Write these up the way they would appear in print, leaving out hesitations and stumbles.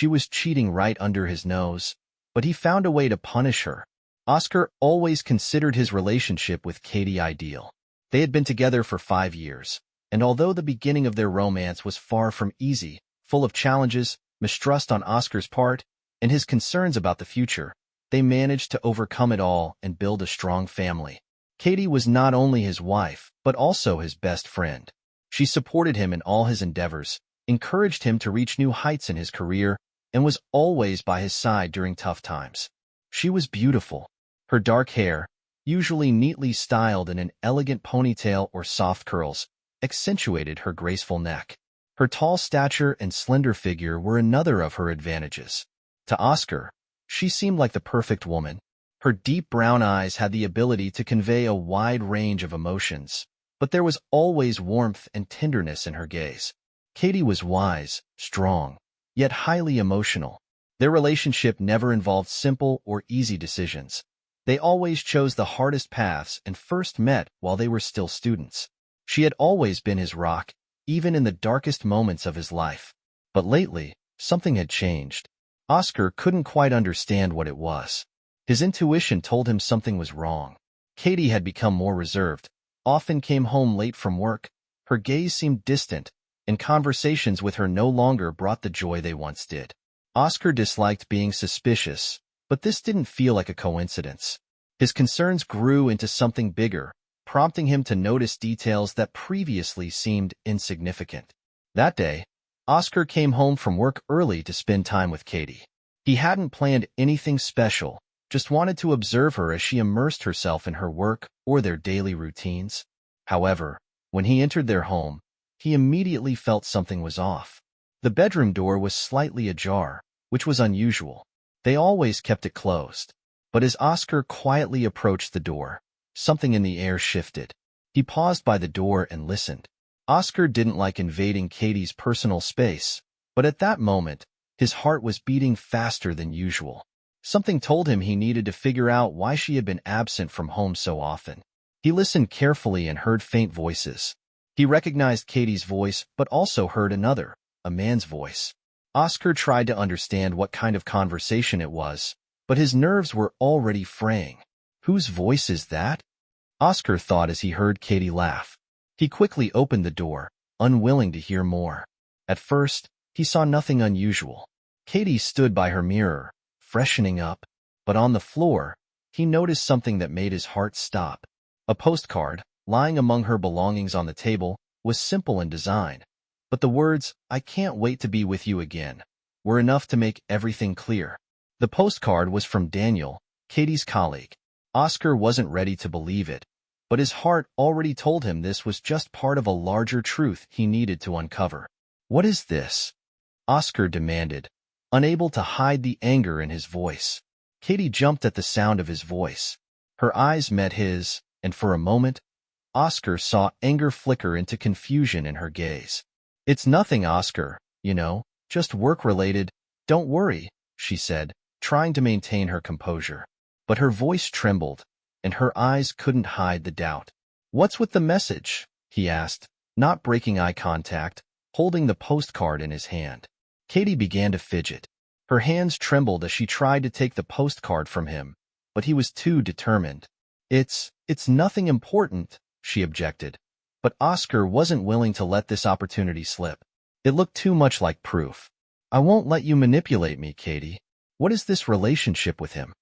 She was cheating right under his nose, but he found a way to punish her. Oscar always considered his relationship with Katie ideal. They had been together for 5 years, and although the beginning of their romance was far from easy, full of challenges, mistrust on Oscar's part, and his concerns about the future, they managed to overcome it all and build a strong family. Katie was not only his wife, but also his best friend. She supported him in all his endeavors, encouraged him to reach new heights in his career, and was always by his side during tough times. She was beautiful. Her dark hair, usually neatly styled in an elegant ponytail or soft curls, accentuated her graceful neck. Her tall stature and slender figure were another of her advantages. To Oscar, she seemed like the perfect woman. Her deep brown eyes had the ability to convey a wide range of emotions, but there was always warmth and tenderness in her gaze. Katie was wise, strong, yet highly emotional. Their relationship never involved simple or easy decisions. They always chose the hardest paths and first met while they were still students. She had always been his rock, even in the darkest moments of his life. But lately, something had changed. Oscar couldn't quite understand what it was. His intuition told him something was wrong. Katie had become more reserved, often came home late from work. Her gaze seemed distant, and conversations with her no longer brought the joy they once did. Oscar disliked being suspicious, but this didn't feel like a coincidence. His concerns grew into something bigger, prompting him to notice details that previously seemed insignificant. That day, Oscar came home from work early to spend time with Katie. He hadn't planned anything special, just wanted to observe her as she immersed herself in her work or their daily routines. However, when he entered their home, he immediately felt something was off. The bedroom door was slightly ajar, which was unusual. They always kept it closed. But as Oscar quietly approached the door, something in the air shifted. He paused by the door and listened. Oscar didn't like invading Katie's personal space, but at that moment, his heart was beating faster than usual. Something told him he needed to figure out why she had been absent from home so often. He listened carefully and heard faint voices. He recognized Katie's voice, but also heard another, a man's voice. Oscar tried to understand what kind of conversation it was, but his nerves were already fraying. Whose voice is that? Oscar thought as he heard Katie laugh. He quickly opened the door, unwilling to hear more. At first, he saw nothing unusual. Katie stood by her mirror, freshening up, but on the floor, he noticed something that made his heart stop. A postcard, lying among her belongings on the table, was simple in design, but the words, "I can't wait to be with you again," were enough to make everything clear. The postcard was from Daniel, Katie's colleague. Oscar wasn't ready to believe it, but his heart already told him this was just part of a larger truth he needed to uncover. "What is this?" Oscar demanded, unable to hide the anger in his voice. Katie jumped at the sound of his voice. Her eyes met his, and for a moment, Oscar saw anger flicker into confusion in her gaze. "It's nothing, Oscar, just work-related. Don't worry," she said, trying to maintain her composure. But her voice trembled, and her eyes couldn't hide the doubt. "What's with the message?" he asked, not breaking eye contact, holding the postcard in his hand. Katie began to fidget. Her hands trembled as she tried to take the postcard from him, but he was too determined. It's nothing important," she objected. But Oscar wasn't willing to let this opportunity slip. It looked too much like proof. "I won't let you manipulate me, Katie. What is this relationship with him?"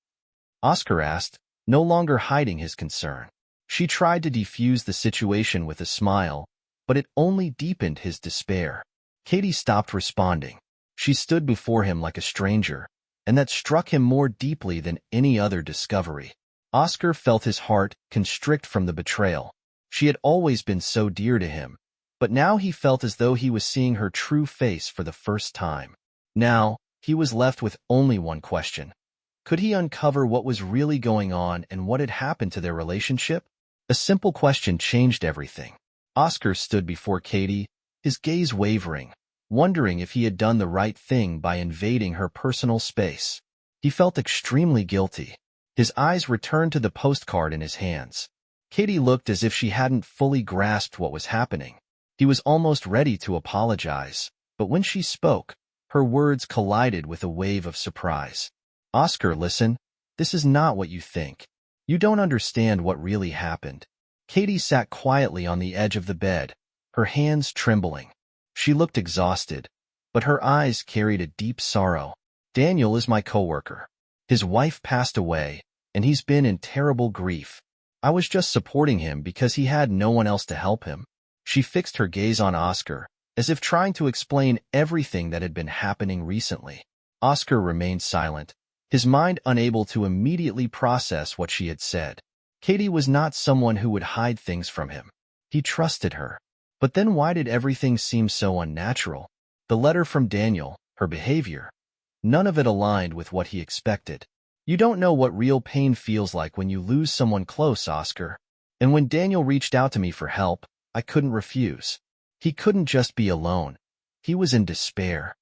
Oscar asked, no longer hiding his concern. She tried to defuse the situation with a smile, but it only deepened his despair. Katie stopped responding. She stood before him like a stranger, and that struck him more deeply than any other discovery. Oscar felt his heart constrict from the betrayal. She had always been so dear to him, but now he felt as though he was seeing her true face for the first time. Now, he was left with only one question. Could he uncover what was really going on and what had happened to their relationship? A simple question changed everything. Oscar stood before Katie, his gaze wavering, wondering if he had done the right thing by invading her personal space. He felt extremely guilty. His eyes returned to the postcard in his hands. Katie looked as if she hadn't fully grasped what was happening. He was almost ready to apologize, but when she spoke, Her words collided with a wave of surprise. Oscar, listen. This is not what you think. You don't understand what really happened. Katie sat quietly on the edge of the bed, her hands trembling. She looked exhausted, but her eyes carried a deep sorrow. Daniel is my coworker. His wife passed away, and he's been in terrible grief. I was just supporting him because he had no one else to help him. She fixed her gaze on Oscar, as if trying to explain everything that had been happening recently. Oscar remained silent, his mind unable to immediately process what she had said. Katie was not someone who would hide things from him. He trusted her. But then why did everything seem so unnatural? The letter from Daniel, her behavior. None of it aligned with what he expected. You don't know what real pain feels like when you lose someone close, Oscar. And when Daniel reached out to me for help, I couldn't refuse. He couldn't just be alone. He was in despair.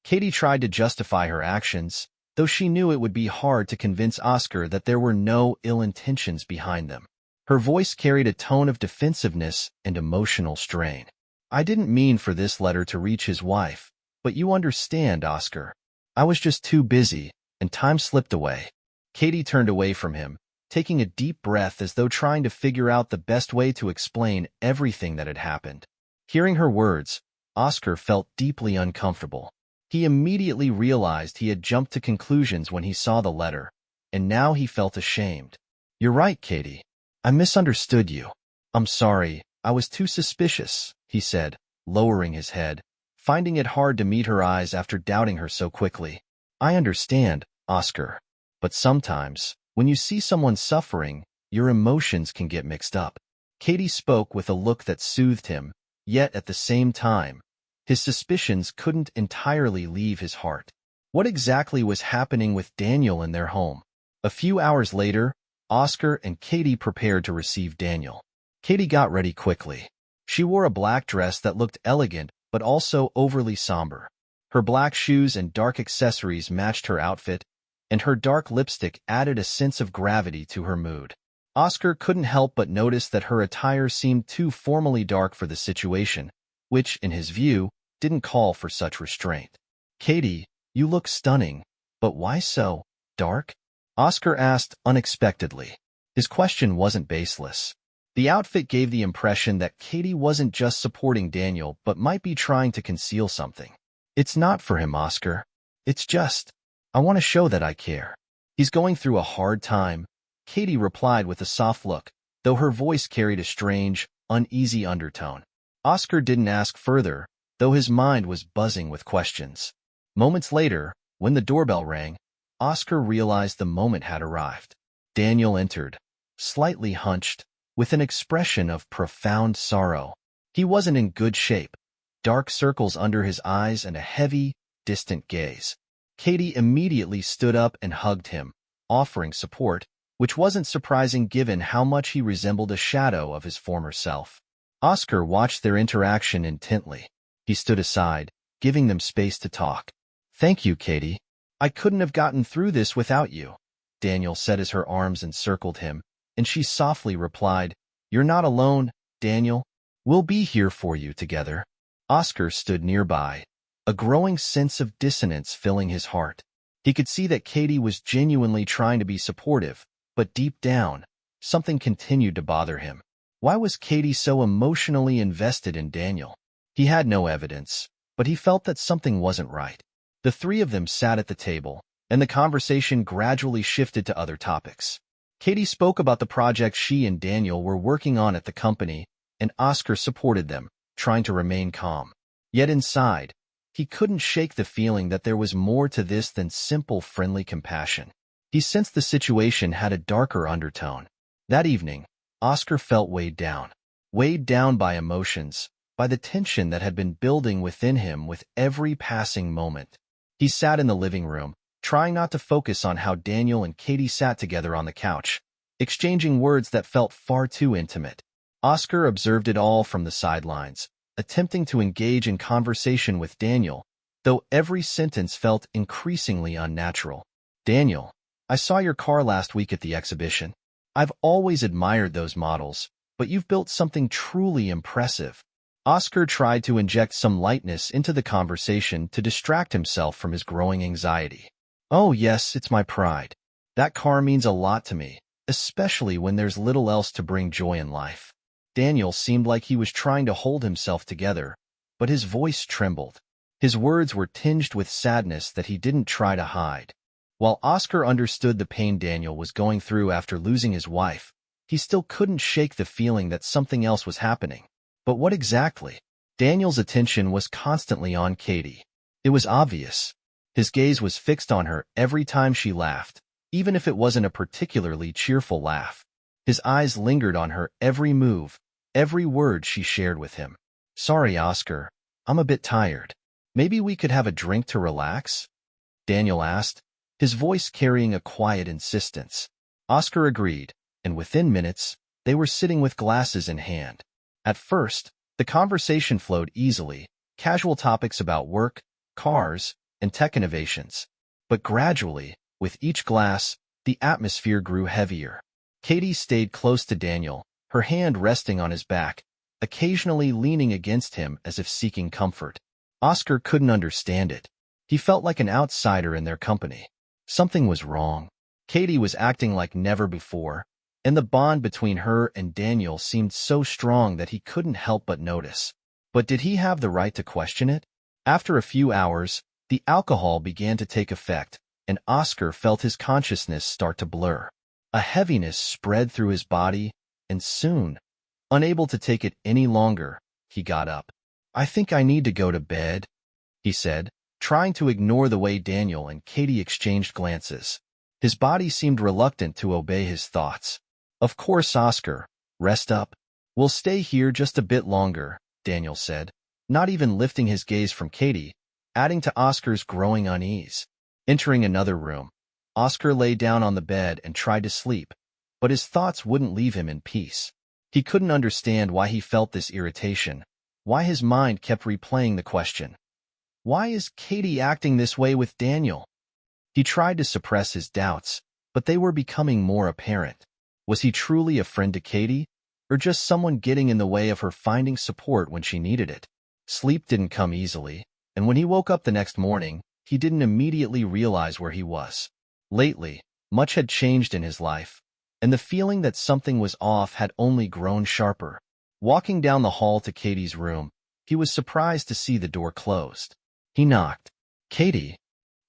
Katie tried to justify her actions, though she knew it would be hard to convince Oscar that there were no ill intentions behind them. Her voice carried a tone of defensiveness and emotional strain. I didn't mean for this letter to reach his wife, but you understand, Oscar. I was just too busy, and time slipped away. Katie turned away from him, taking a deep breath as though trying to figure out the best way to explain everything that had happened. Hearing her words, Oscar felt deeply uncomfortable. He immediately realized he had jumped to conclusions when he saw the letter, and now he felt ashamed. You're right, Katie. I misunderstood you. I'm sorry, I was too suspicious, he said, lowering his head, finding it hard to meet her eyes after doubting her so quickly. I understand, Oscar. But sometimes, when you see someone suffering, your emotions can get mixed up. Katie spoke with a look that soothed him, yet at the same time, his suspicions couldn't entirely leave his heart. What exactly was happening with Daniel in their home? A few hours later, Oscar and Katie prepared to receive Daniel. Katie got ready quickly. She wore a black dress that looked elegant but also overly somber. Her black shoes and dark accessories matched her outfit, and her dark lipstick added a sense of gravity to her mood. Oscar couldn't help but notice that her attire seemed too formally dark for the situation, which, in his view, didn't call for such restraint. Katie, you look stunning, but why so dark? Oscar asked unexpectedly. His question wasn't baseless. The outfit gave the impression that Katie wasn't just supporting Daniel but might be trying to conceal something. It's not for him, Oscar. It's just, I want to show that I care. He's going through a hard time, Katie replied with a soft look, though her voice carried a strange, uneasy undertone. Oscar didn't ask further, though his mind was buzzing with questions. Moments later, when the doorbell rang, Oscar realized the moment had arrived. Daniel entered, slightly hunched, with an expression of profound sorrow. He wasn't in good shape, dark circles under his eyes and a heavy, distant gaze. Katie immediately stood up and hugged him, offering support, which wasn't surprising given how much he resembled a shadow of his former self. Oscar watched their interaction intently. He stood aside, giving them space to talk. Thank you, Katie. I couldn't have gotten through this without you, Daniel said as her arms encircled him, and she softly replied, You're not alone, Daniel. We'll be here for you together. Oscar stood nearby, a growing sense of dissonance filling his heart. He could see that Katie was genuinely trying to be supportive, but deep down, something continued to bother him. Why was Katie so emotionally invested in Daniel? He had no evidence, but he felt that something wasn't right. The three of them sat at the table, and the conversation gradually shifted to other topics. Katie spoke about the project she and Daniel were working on at the company, and Oscar supported them, trying to remain calm. Yet inside, he couldn't shake the feeling that there was more to this than simple friendly compassion. He sensed the situation had a darker undertone. That evening, Oscar felt weighed down by emotions, by the tension that had been building within him with every passing moment. He sat in the living room, trying not to focus on how Daniel and Katie sat together on the couch, exchanging words that felt far too intimate. Oscar observed it all from the sidelines, attempting to engage in conversation with Daniel, though every sentence felt increasingly unnatural. Daniel, I saw your car last week at the exhibition. I've always admired those models, but you've built something truly impressive. Oscar tried to inject some lightness into the conversation to distract himself from his growing anxiety. "Oh yes, it's my pride. That car means a lot to me, especially when there's little else to bring joy in life." Daniel seemed like he was trying to hold himself together, but his voice trembled. His words were tinged with sadness that he didn't try to hide. While Oscar understood the pain Daniel was going through after losing his wife, he still couldn't shake the feeling that something else was happening. But what exactly? Daniel's attention was constantly on Katie. It was obvious. His gaze was fixed on her every time she laughed, even if it wasn't a particularly cheerful laugh. His eyes lingered on her every move, every word she shared with him. "Sorry, Oscar. I'm a bit tired. Maybe we could have a drink to relax?" Daniel asked, his voice carrying a quiet insistence. Oscar agreed, and within minutes, they were sitting with glasses in hand. At first, the conversation flowed easily, casual topics about work, cars, and tech innovations. But gradually, with each glass, the atmosphere grew heavier. Katie stayed close to Daniel, her hand resting on his back, occasionally leaning against him as if seeking comfort. Oscar couldn't understand it. He felt like an outsider in their company. Something was wrong. Katie was acting like never before, and the bond between her and Daniel seemed so strong that he couldn't help but notice. But did he have the right to question it? After a few hours, the alcohol began to take effect, and Oscar felt his consciousness start to blur. A heaviness spread through his body, and soon, unable to take it any longer, he got up. "I think I need to go to bed," he said, trying to ignore the way Daniel and Katie exchanged glances. His body seemed reluctant to obey his thoughts. "Of course, Oscar. Rest up. We'll stay here just a bit longer," Daniel said, not even lifting his gaze from Katie, adding to Oscar's growing unease. Entering another room, Oscar lay down on the bed and tried to sleep, but his thoughts wouldn't leave him in peace. He couldn't understand why he felt this irritation, why his mind kept replaying the question. Why is Katie acting this way with Daniel? He tried to suppress his doubts, but they were becoming more apparent. Was he truly a friend to Katie, or just someone getting in the way of her finding support when she needed it? Sleep didn't come easily, and when he woke up the next morning, he didn't immediately realize where he was. Lately, much had changed in his life, and the feeling that something was off had only grown sharper. Walking down the hall to Katie's room, he was surprised to see the door closed. He knocked. "Katie?"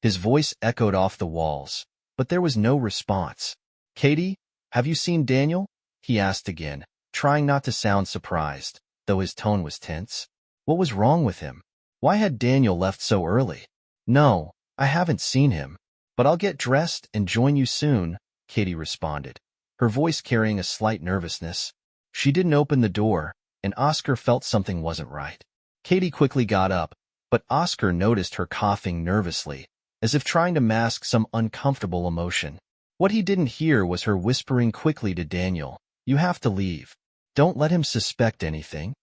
His voice echoed off the walls, but there was no response. "Katie, have you seen Daniel?" he asked again, trying not to sound surprised, though his tone was tense. What was wrong with him? Why had Daniel left so early? "No, I haven't seen him, but I'll get dressed and join you soon," Katie responded, her voice carrying a slight nervousness. She didn't open the door, and Oscar felt something wasn't right. Katie quickly got up, but Oscar noticed her coughing nervously, as if trying to mask some uncomfortable emotion. What he didn't hear was her whispering quickly to Daniel, "You have to leave. Don't let him suspect anything."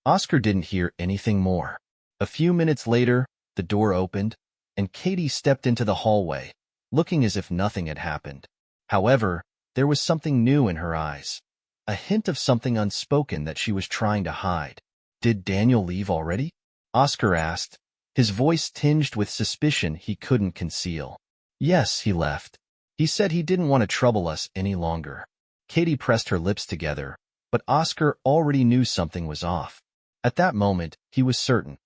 Oscar didn't hear anything more. A few minutes later, the door opened, and Katie stepped into the hallway, looking as if nothing had happened. However, there was something new in her eyes, a hint of something unspoken that she was trying to hide. "Did Daniel leave already?" Oscar asked, his voice tinged with suspicion he couldn't conceal. "Yes, he left. He said he didn't want to trouble us any longer." Katie pressed her lips together, but Oscar already knew something was off. At that moment, he was certain.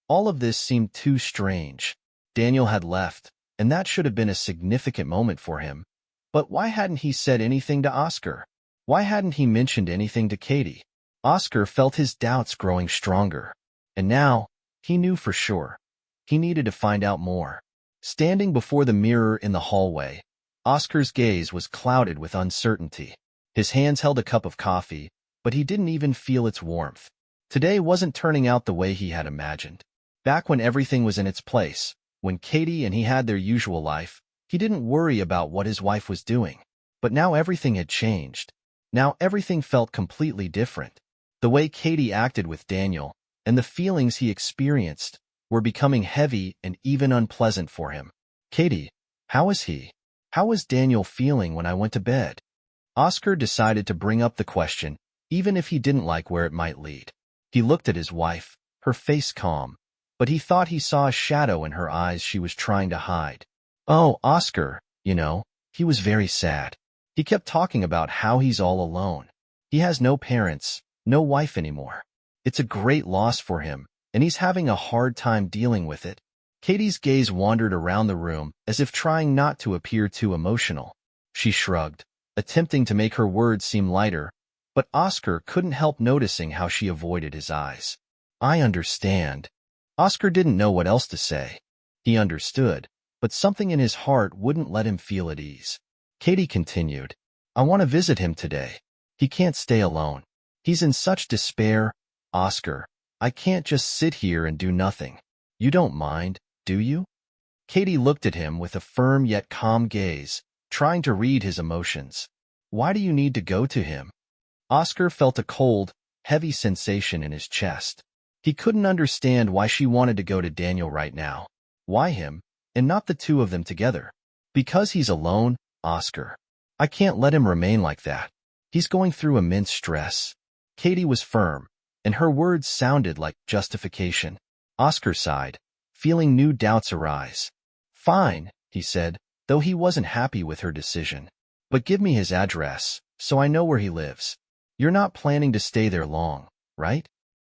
All of this seemed too strange. Daniel had left, and that should have been a significant moment for him. But why hadn't he said anything to Oscar? Why hadn't he mentioned anything to Katie? Oscar felt his doubts growing stronger. And now, he knew for sure. He needed to find out more. Standing before the mirror in the hallway, Oscar's gaze was clouded with uncertainty. His hands held a cup of coffee, but he didn't even feel its warmth. Today wasn't turning out the way he had imagined. Back when everything was in its place, when Katie and he had their usual life, he didn't worry about what his wife was doing. But now everything had changed. Now everything felt completely different. The way Katie acted with Daniel, and the feelings he experienced, were becoming heavy and even unpleasant for him. "Katie, how is he? How was Daniel feeling when I went to bed?" Oscar decided to bring up the question, even if he didn't like where it might lead. He looked at his wife, her face calm, but he thought he saw a shadow in her eyes she was trying to hide. Oh, Oscar, he was very sad. He kept talking about how he's all alone. He has no parents, no wife anymore. It's a great loss for him, and he's having a hard time dealing with it. Katie's gaze wandered around the room as if trying not to appear too emotional. She shrugged, attempting to make her words seem lighter, but Oscar couldn't help noticing how she avoided his eyes. I understand. Oscar didn't know what else to say. He understood, but something in his heart wouldn't let him feel at ease. Katie continued, I want to visit him today. He can't stay alone. He's in such despair. Oscar, I can't just sit here and do nothing. You don't mind, do you? Katie looked at him with a firm yet calm gaze, trying to read his emotions. Why do you need to go to him? Oscar felt a cold, heavy sensation in his chest. He couldn't understand why she wanted to go to Daniel right now. Why him, and not the two of them together? Because he's alone, Oscar. I can't let him remain like that. He's going through immense stress. Katie was firm, and her words sounded like justification. Oscar sighed, feeling new doubts arise. Fine, he said, though he wasn't happy with her decision. But give me his address, so I know where he lives. You're not planning to stay there long, right?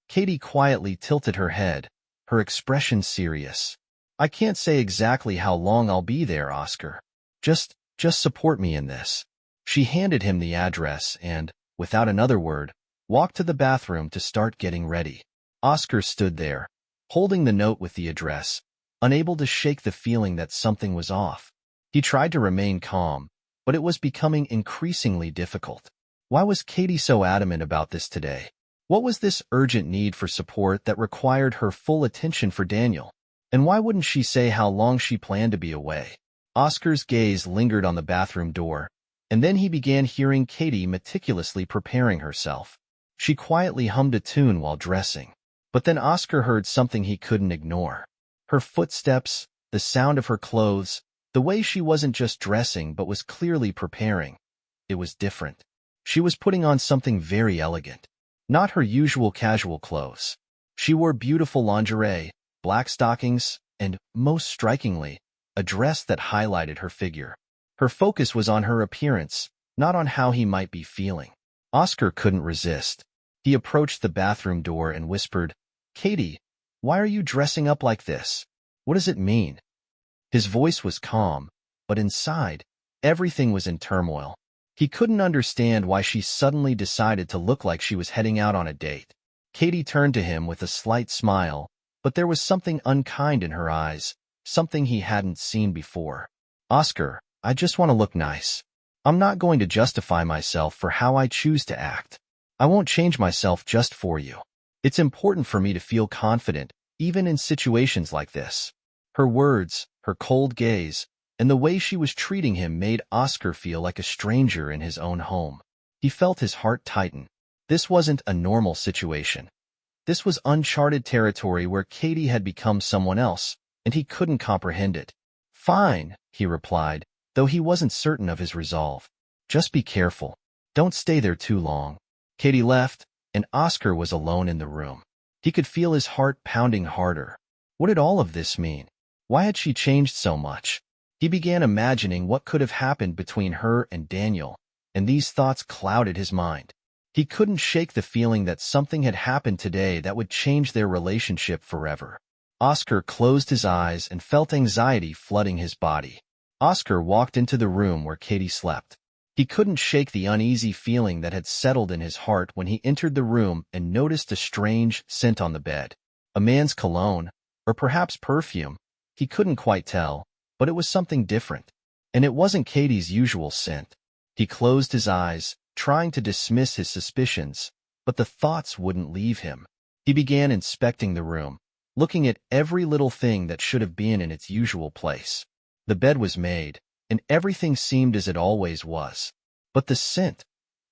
Katie quietly tilted her head, her expression serious. I can't say exactly how long I'll be there, Oscar. Just support me in this. She handed him the address and, without another word, walked to the bathroom to start getting ready. Oscar stood there, holding the note with the address, unable to shake the feeling that something was off. He tried to remain calm, but it was becoming increasingly difficult. Why was Katie so adamant about this today? What was this urgent need for support that required her full attention for Daniel? And why wouldn't she say how long she planned to be away? Oscar's gaze lingered on the bathroom door, and then he began hearing Katie meticulously preparing herself. She quietly hummed a tune while dressing. But then Oscar heard something he couldn't ignore. Her footsteps, the sound of her clothes, the way she wasn't just dressing but was clearly preparing. It was different. She was putting on something very elegant. Not her usual casual clothes. She wore beautiful lingerie, black stockings, and, most strikingly, a dress that highlighted her figure. Her focus was on her appearance, not on how he might be feeling. Oscar couldn't resist. He approached the bathroom door and whispered, Katie, why are you dressing up like this? What does it mean? His voice was calm, but inside, everything was in turmoil. He couldn't understand why she suddenly decided to look like she was heading out on a date. Katie turned to him with a slight smile, but there was something unkind in her eyes, something he hadn't seen before. Oscar, I just want to look nice. I'm not going to justify myself for how I choose to act. I won't change myself just for you. It's important for me to feel confident, even in situations like this. Her words, her cold gaze, and the way she was treating him made Oscar feel like a stranger in his own home. He felt his heart tighten. This wasn't a normal situation. This was uncharted territory where Katie had become someone else, and he couldn't comprehend it. Fine, he replied, though he wasn't certain of his resolve. Just be careful. Don't stay there too long. Katie left, and Oscar was alone in the room. He could feel his heart pounding harder. What did all of this mean? Why had she changed so much? He began imagining what could have happened between her and Daniel, and these thoughts clouded his mind. He couldn't shake the feeling that something had happened today that would change their relationship forever. Oscar closed his eyes and felt anxiety flooding his body. Oscar walked into the room where Katie slept. He couldn't shake the uneasy feeling that had settled in his heart when he entered the room and noticed a strange scent on the bed. A man's cologne, or perhaps perfume. He couldn't quite tell, but it was something different. And it wasn't Katie's usual scent. He closed his eyes, trying to dismiss his suspicions, but the thoughts wouldn't leave him. He began inspecting the room, looking at every little thing that should have been in its usual place. The bed was made, and everything seemed as it always was. But the scent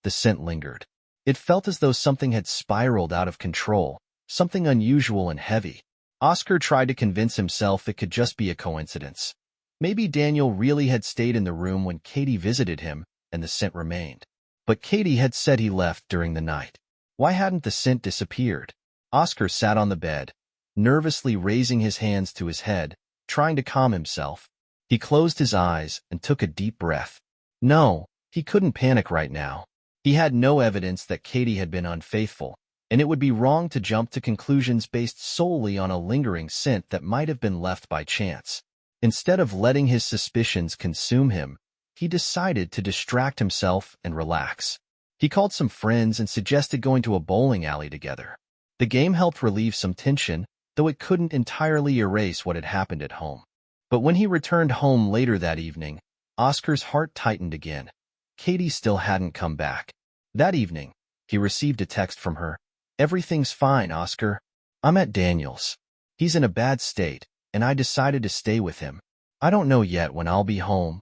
lingered. It felt as though something had spiraled out of control, something unusual and heavy. Oscar tried to convince himself it could just be a coincidence. Maybe Daniel really had stayed in the room when Katie visited him, and the scent remained. But Katie had said he left during the night. Why hadn't the scent disappeared? Oscar sat on the bed, nervously raising his hands to his head, trying to calm himself. He closed his eyes and took a deep breath. No, he couldn't panic right now. He had no evidence that Katie had been unfaithful, and it would be wrong to jump to conclusions based solely on a lingering scent that might have been left by chance. Instead of letting his suspicions consume him, he decided to distract himself and relax. He called some friends and suggested going to a bowling alley together. The game helped relieve some tension, though it couldn't entirely erase what had happened at home. But when he returned home later that evening, Oscar's heart tightened again. Katie still hadn't come back. That evening, he received a text from her. "Everything's fine, Oscar. I'm at Daniel's. He's in a bad state, and I decided to stay with him. I don't know yet when I'll be home."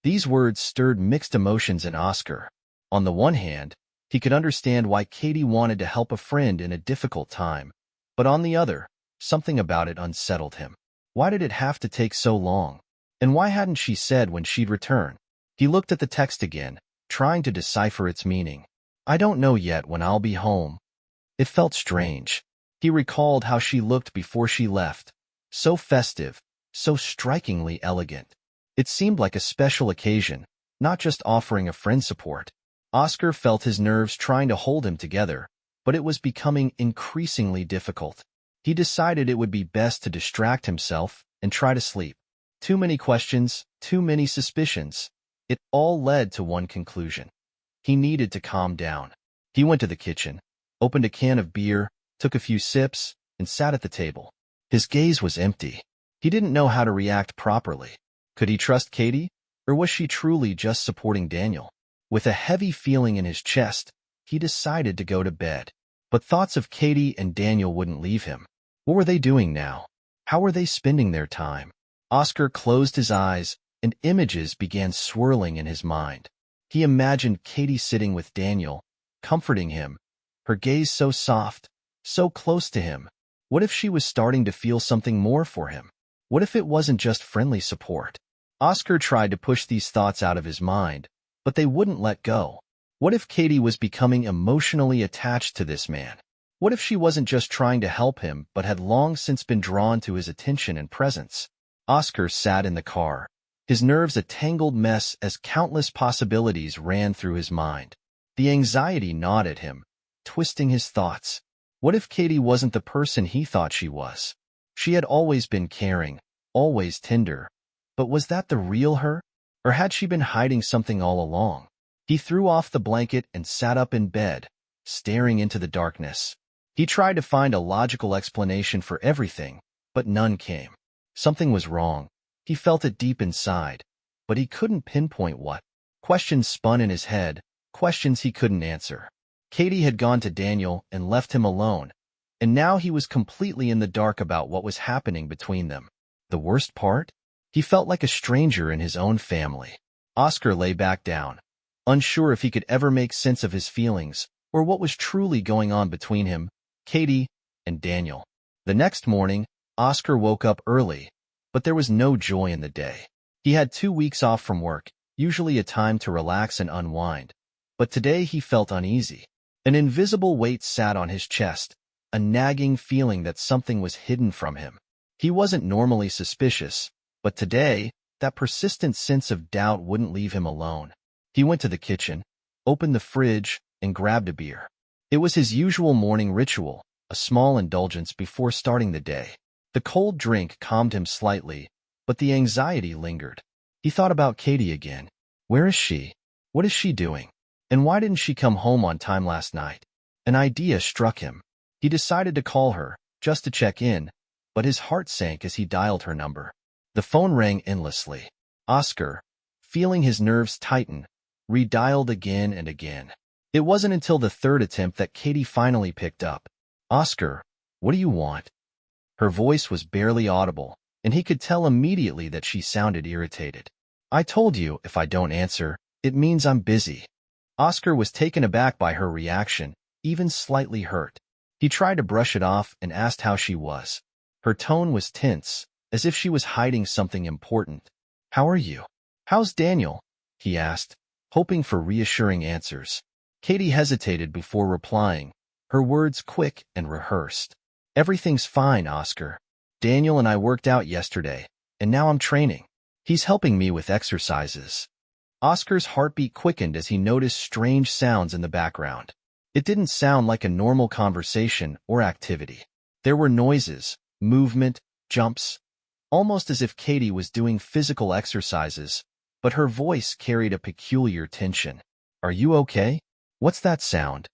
These words stirred mixed emotions in Oscar. On the one hand, he could understand why Katie wanted to help a friend in a difficult time, but on the other, something about it unsettled him. Why did it have to take so long? And why hadn't she said when she'd return? He looked at the text again, trying to decipher its meaning. "I don't know yet when I'll be home." It felt strange. He recalled how she looked before she left. So festive, so strikingly elegant. It seemed like a special occasion, not just offering a friend support. Oscar felt his nerves trying to hold him together, but it was becoming increasingly difficult. He decided it would be best to distract himself and try to sleep. Too many questions, too many suspicions. It all led to one conclusion. He needed to calm down. He went to the kitchen, opened a can of beer, took a few sips, and sat at the table. His gaze was empty. He didn't know how to react properly. Could he trust Katie, or was she truly just supporting Daniel? With a heavy feeling in his chest, he decided to go to bed. But thoughts of Katie and Daniel wouldn't leave him. What were they doing now? How were they spending their time? Oscar closed his eyes, and images began swirling in his mind. He imagined Katie sitting with Daniel, comforting him, her gaze so soft, so close to him. What if she was starting to feel something more for him? What if it wasn't just friendly support? Oscar tried to push these thoughts out of his mind, but they wouldn't let go. What if Katie was becoming emotionally attached to this man? What if she wasn't just trying to help him, but had long since been drawn to his attention and presence? Oscar sat in the car, his nerves a tangled mess as countless possibilities ran through his mind. The anxiety gnawed at him, twisting his thoughts. What if Katie wasn't the person he thought she was? She had always been caring, always tender. But was that the real her? Or had she been hiding something all along? He threw off the blanket and sat up in bed, staring into the darkness. He tried to find a logical explanation for everything, but none came. Something was wrong. He felt it deep inside, but he couldn't pinpoint what. Questions spun in his head, questions he couldn't answer. Katie had gone to Daniel and left him alone, and now he was completely in the dark about what was happening between them. The worst part? He felt like a stranger in his own family. Oscar lay back down, unsure if he could ever make sense of his feelings or what was truly going on between him, Katie, and Daniel. The next morning, Oscar woke up early, but there was no joy in the day. He had 2 weeks off from work, usually a time to relax and unwind. But today he felt uneasy. An invisible weight sat on his chest, a nagging feeling that something was hidden from him. He wasn't normally suspicious, but today, that persistent sense of doubt wouldn't leave him alone. He went to the kitchen, opened the fridge, and grabbed a beer. It was his usual morning ritual, a small indulgence before starting the day. The cold drink calmed him slightly, but the anxiety lingered. He thought about Katie again. Where is she? What is she doing? And why didn't she come home on time last night? An idea struck him. He decided to call her, just to check in, but his heart sank as he dialed her number. The phone rang endlessly. Oscar, feeling his nerves tighten, redialed again and again. It wasn't until the third attempt that Katie finally picked up. "Oscar, what do you want?" Her voice was barely audible, and he could tell immediately that she sounded irritated. "I told you if I don't answer, it means I'm busy." Oscar was taken aback by her reaction, even slightly hurt. He tried to brush it off and asked how she was. Her tone was tense, as if she was hiding something important. "How are you? How's Daniel?" he asked, hoping for reassuring answers. Katie hesitated before replying, her words quick and rehearsed. "Everything's fine, Oscar. Daniel and I worked out yesterday, and now I'm training. He's helping me with exercises." Oscar's heartbeat quickened as he noticed strange sounds in the background. It didn't sound like a normal conversation or activity. There were noises, movement, jumps, almost as if Katie was doing physical exercises, but her voice carried a peculiar tension. "Are you okay? What's that sound?"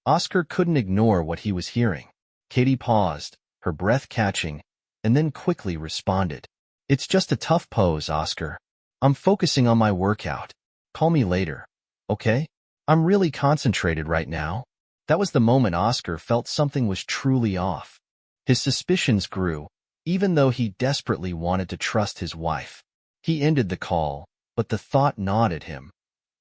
Oscar couldn't ignore what he was hearing. Katie paused, her breath catching, and then quickly responded. "It's just a tough pose, Oscar. I'm focusing on my workout. Call me later, okay? I'm really concentrated right now." That was the moment Oscar felt something was truly off. His suspicions grew, even though he desperately wanted to trust his wife. He ended the call, but the thought gnawed at him.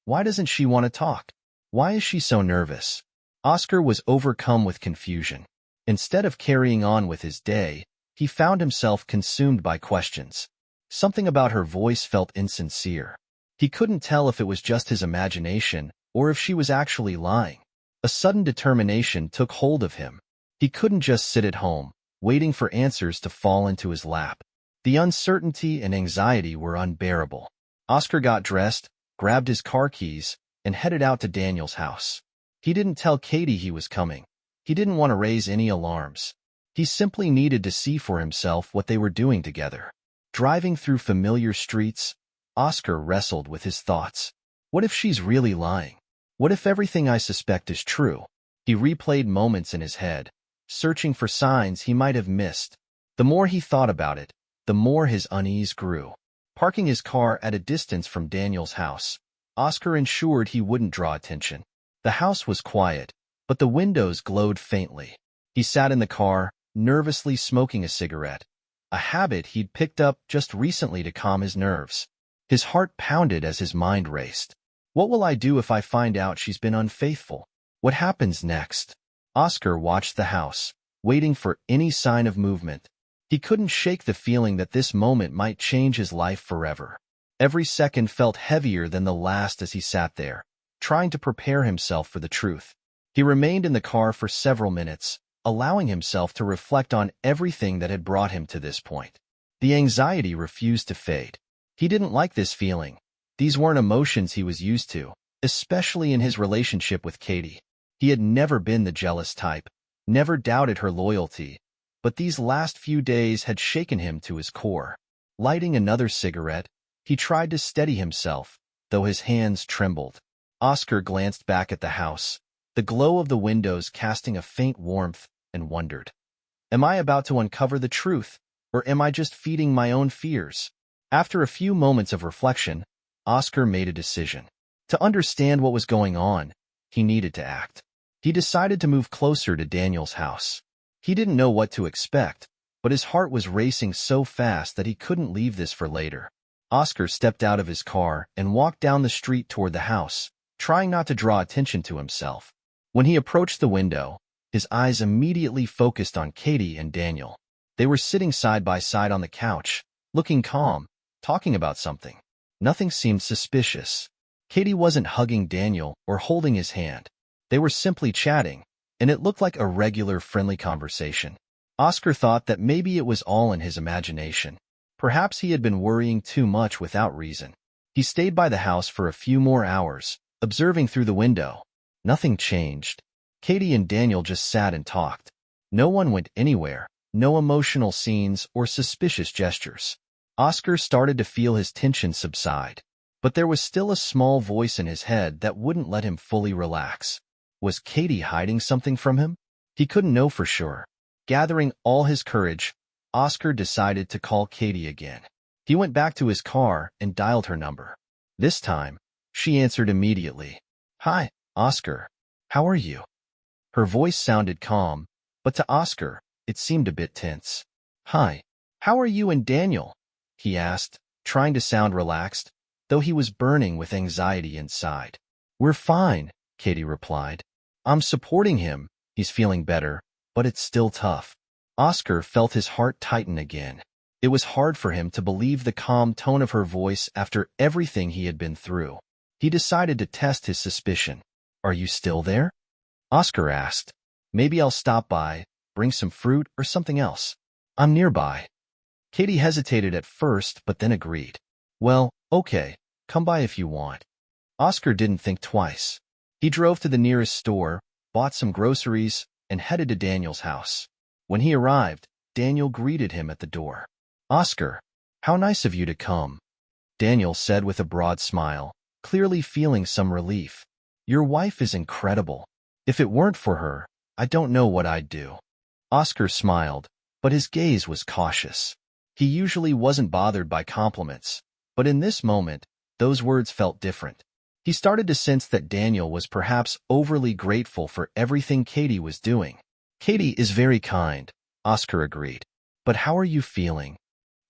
Why doesn't she want to talk? Why is she so nervous? Oscar was overcome with confusion. Instead of carrying on with his day, he found himself consumed by questions. Something about her voice felt insincere. He couldn't tell if it was just his imagination or if she was actually lying. A sudden determination took hold of him. He couldn't just sit at home, waiting for answers to fall into his lap. The uncertainty and anxiety were unbearable. Oscar got dressed, grabbed his car keys, and headed out to Daniel's house. He didn't tell Katie he was coming. He didn't want to raise any alarms. He simply needed to see for himself what they were doing together. Driving through familiar streets, Oscar wrestled with his thoughts. What if she's really lying? What if everything I suspect is true? He replayed moments in his head, searching for signs he might have missed. The more he thought about it, the more his unease grew. Parking his car at a distance from Daniel's house, Oscar ensured he wouldn't draw attention. The house was quiet, but the windows glowed faintly. He sat in the car, nervously smoking a cigarette, a habit he'd picked up just recently to calm his nerves. His heart pounded as his mind raced. What will I do if I find out she's been unfaithful? What happens next? Oscar watched the house, waiting for any sign of movement. He couldn't shake the feeling that this moment might change his life forever. Every second felt heavier than the last as he sat there, trying to prepare himself for the truth. He remained in the car for several minutes, allowing himself to reflect on everything that had brought him to this point. The anxiety refused to fade. He didn't like this feeling. These weren't emotions he was used to, especially in his relationship with Katie. He had never been the jealous type, never doubted her loyalty, but these last few days had shaken him to his core. Lighting another cigarette, he tried to steady himself, though his hands trembled. Oscar glanced back at the house, the glow of the windows casting a faint warmth, and wondered, am I about to uncover the truth, or am I just feeding my own fears? After a few moments of reflection, Oscar made a decision. To understand what was going on, he needed to act. He decided to move closer to Daniel's house. He didn't know what to expect, but his heart was racing so fast that he couldn't leave this for later. Oscar stepped out of his car and walked down the street toward the house, trying not to draw attention to himself. When he approached the window, his eyes immediately focused on Katie and Daniel. They were sitting side by side on the couch, looking calm, talking about something. Nothing seemed suspicious. Katie wasn't hugging Daniel or holding his hand. They were simply chatting, and it looked like a regular friendly conversation. Oscar thought that maybe it was all in his imagination. Perhaps he had been worrying too much without reason. He stayed by the house for a few more hours, observing through the window. Nothing changed. Katie and Daniel just sat and talked. No one went anywhere, no emotional scenes or suspicious gestures. Oscar started to feel his tension subside, but there was still a small voice in his head that wouldn't let him fully relax. Was Katie hiding something from him? He couldn't know for sure. Gathering all his courage, Oscar decided to call Katie again. He went back to his car and dialed her number. This time, she answered immediately. "Hi, Oscar. How are you?" Her voice sounded calm, but to Oscar, it seemed a bit tense. "Hi. How are you and Daniel?" he asked, trying to sound relaxed, though he was burning with anxiety inside. "We're fine," Katie replied. "I'm supporting him. He's feeling better, but it's still tough." Oscar felt his heart tighten again. It was hard for him to believe the calm tone of her voice after everything he had been through. He decided to test his suspicion. "Are you still there?" Oscar asked. Maybe I'll stop by, bring some fruit or something else. I'm nearby. Katie hesitated at first, but then agreed. Well, okay, come by if you want. Oscar didn't think twice. He drove to the nearest store, bought some groceries, and headed to Daniel's house. When he arrived, Daniel greeted him at the door. Oscar, how nice of you to come, Daniel said with a broad smile, clearly feeling some relief. Your wife is incredible. If it weren't for her, I don't know what I'd do. Oscar smiled, but his gaze was cautious. He usually wasn't bothered by compliments, but in this moment, those words felt different. He started to sense that Daniel was perhaps overly grateful for everything Katie was doing. Katie is very kind, Oscar agreed. But how are you feeling?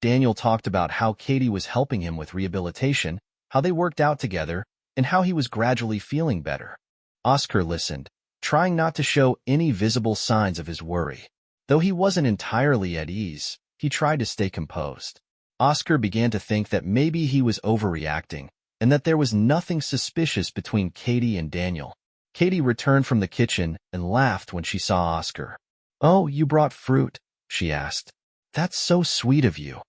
Daniel talked about how Katie was helping him with rehabilitation, how they worked out together, and how he was gradually feeling better. Oscar listened, trying not to show any visible signs of his worry. Though he wasn't entirely at ease, he tried to stay composed. Oscar began to think that maybe he was overreacting, and that there was nothing suspicious between Katie and Daniel. Katie returned from the kitchen and laughed when she saw Oscar. Oh, you brought fruit, she asked. That's so sweet of you.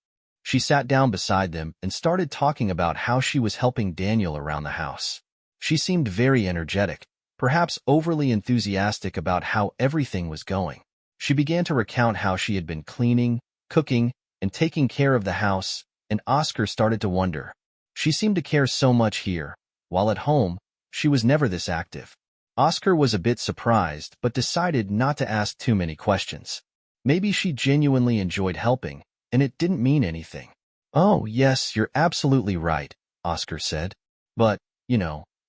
She sat down beside them and started talking about how she was helping Daniel around the house. She seemed very energetic, perhaps overly enthusiastic about how everything was going. She began to recount how she had been cleaning, cooking, and taking care of the house, and Oscar started to wonder. She seemed to care so much here, while at home, she was never this active. Oscar was a bit surprised, but decided not to ask too many questions. Maybe she genuinely enjoyed helping, and it didn't mean anything. Oh, yes, you're absolutely right, Oscar said. But,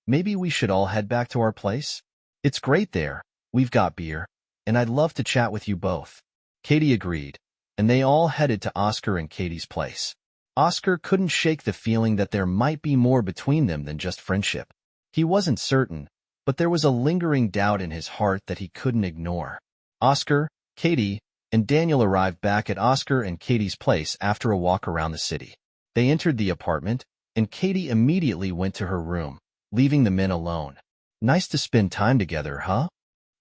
maybe we should all head back to our place? It's great there, we've got beer, and I'd love to chat with you both. Katie agreed, and they all headed to Oscar and Katie's place. Oscar couldn't shake the feeling that there might be more between them than just friendship. He wasn't certain, but there was a lingering doubt in his heart that he couldn't ignore. Oscar, Katie, and Daniel arrived back at Oscar and Katie's place after a walk around the city. They entered the apartment, and Katie immediately went to her room, leaving the men alone. Nice to spend time together, huh?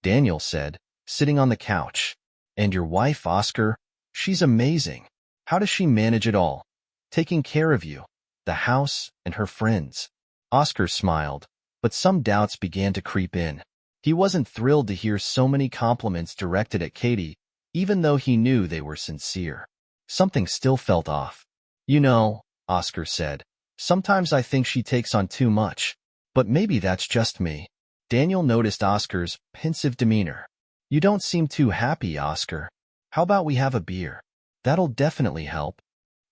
Daniel said, sitting on the couch. And your wife, Oscar? She's amazing. How does she manage it all? Taking care of you, the house, and her friends. Oscar smiled, but some doubts began to creep in. He wasn't thrilled to hear so many compliments directed at Katie, even though he knew they were sincere. Something still felt off. Oscar said, sometimes I think she takes on too much, but maybe that's just me. Daniel noticed Oscar's pensive demeanor. You don't seem too happy, Oscar. How about we have a beer? That'll definitely help.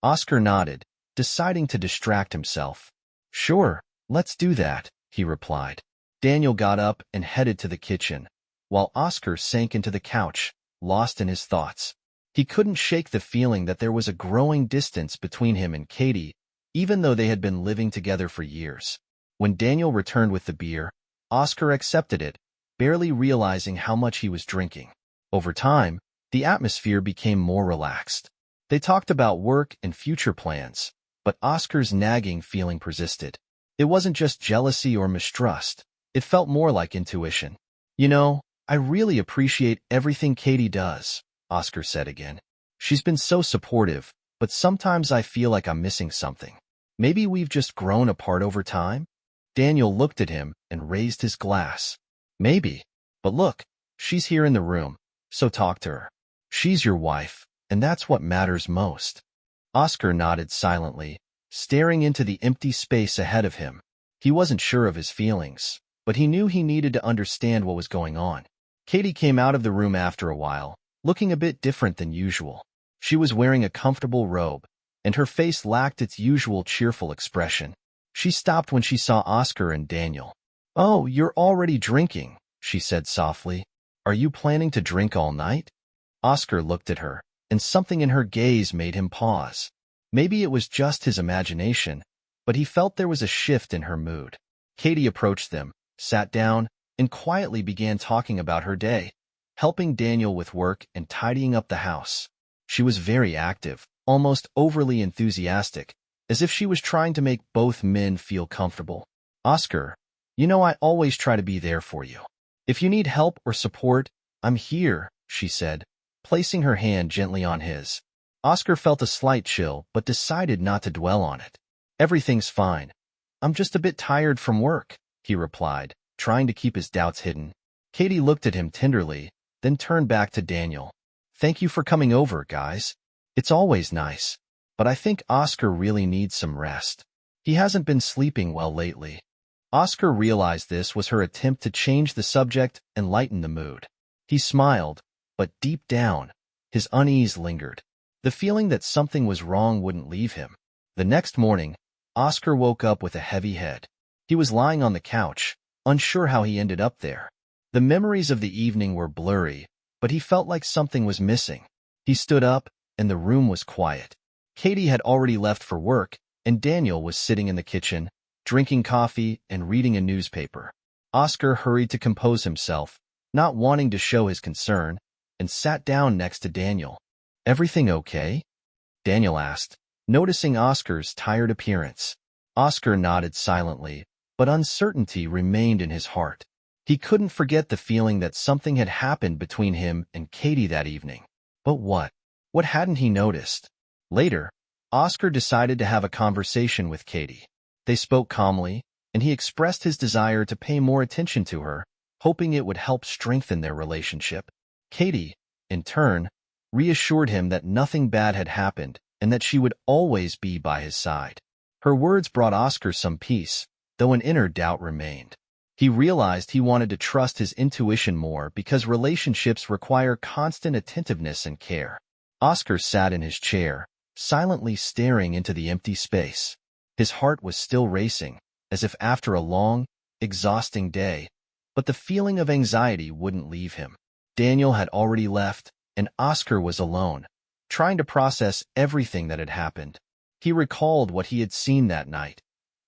Oscar nodded, deciding to distract himself. Sure, let's do that, he replied. Daniel got up and headed to the kitchen, while Oscar sank into the couch, lost in his thoughts. He couldn't shake the feeling that there was a growing distance between him and Katie, even though they had been living together for years. When Daniel returned with the beer, Oscar accepted it, barely realizing how much he was drinking. Over time, the atmosphere became more relaxed. They talked about work and future plans, but Oscar's nagging feeling persisted. It wasn't just jealousy or mistrust. It felt more like intuition. I really appreciate everything Katie does, Oscar said again. She's been so supportive, but sometimes I feel like I'm missing something. Maybe we've just grown apart over time? Daniel looked at him and raised his glass. Maybe. But look, she's here in the room, so talk to her. She's your wife, and that's what matters most. Oscar nodded silently, staring into the empty space ahead of him. He wasn't sure of his feelings, but he knew he needed to understand what was going on. Katie came out of the room after a while, looking a bit different than usual. She was wearing a comfortable robe, and her face lacked its usual cheerful expression. She stopped when she saw Oscar and Daniel. Oh, you're already drinking, she said softly. Are you planning to drink all night? Oscar looked at her, and something in her gaze made him pause. Maybe it was just his imagination, but he felt there was a shift in her mood. Katie approached them, sat down, and quietly began talking about her day, helping Daniel with work and tidying up the house. She was very active, almost overly enthusiastic, as if she was trying to make both men feel comfortable. Oscar, I always try to be there for you. If you need help or support, I'm here, she said, placing her hand gently on his. Oscar felt a slight chill, but decided not to dwell on it. Everything's fine. I'm just a bit tired from work, he replied, trying to keep his doubts hidden. Katie looked at him tenderly, then turned back to Daniel. Thank you for coming over, guys. It's always nice. But I think Oscar really needs some rest. He hasn't been sleeping well lately. Oscar realized this was her attempt to change the subject and lighten the mood. He smiled, but deep down, his unease lingered. The feeling that something was wrong wouldn't leave him. The next morning, Oscar woke up with a heavy head. He was lying on the couch, unsure how he ended up there. The memories of the evening were blurry, but he felt like something was missing. He stood up, and the room was quiet. Katie had already left for work, and Daniel was sitting in the kitchen, drinking coffee and reading a newspaper. Oscar hurried to compose himself, not wanting to show his concern, and sat down next to Daniel. Everything okay? Daniel asked, noticing Oscar's tired appearance. Oscar nodded silently, but uncertainty remained in his heart. He couldn't forget the feeling that something had happened between him and Katie that evening. But what? What hadn't he noticed? Later, Oscar decided to have a conversation with Katie. They spoke calmly, and he expressed his desire to pay more attention to her, hoping it would help strengthen their relationship. Katie, in turn, reassured him that nothing bad had happened and that she would always be by his side. Her words brought Oscar some peace, though an inner doubt remained. He realized he wanted to trust his intuition more because relationships require constant attentiveness and care. Oscar sat in his chair, silently staring into the empty space. His heart was still racing, as if after a long, exhausting day, but the feeling of anxiety wouldn't leave him. Daniel had already left, and Oscar was alone, trying to process everything that had happened. He recalled what he had seen that night.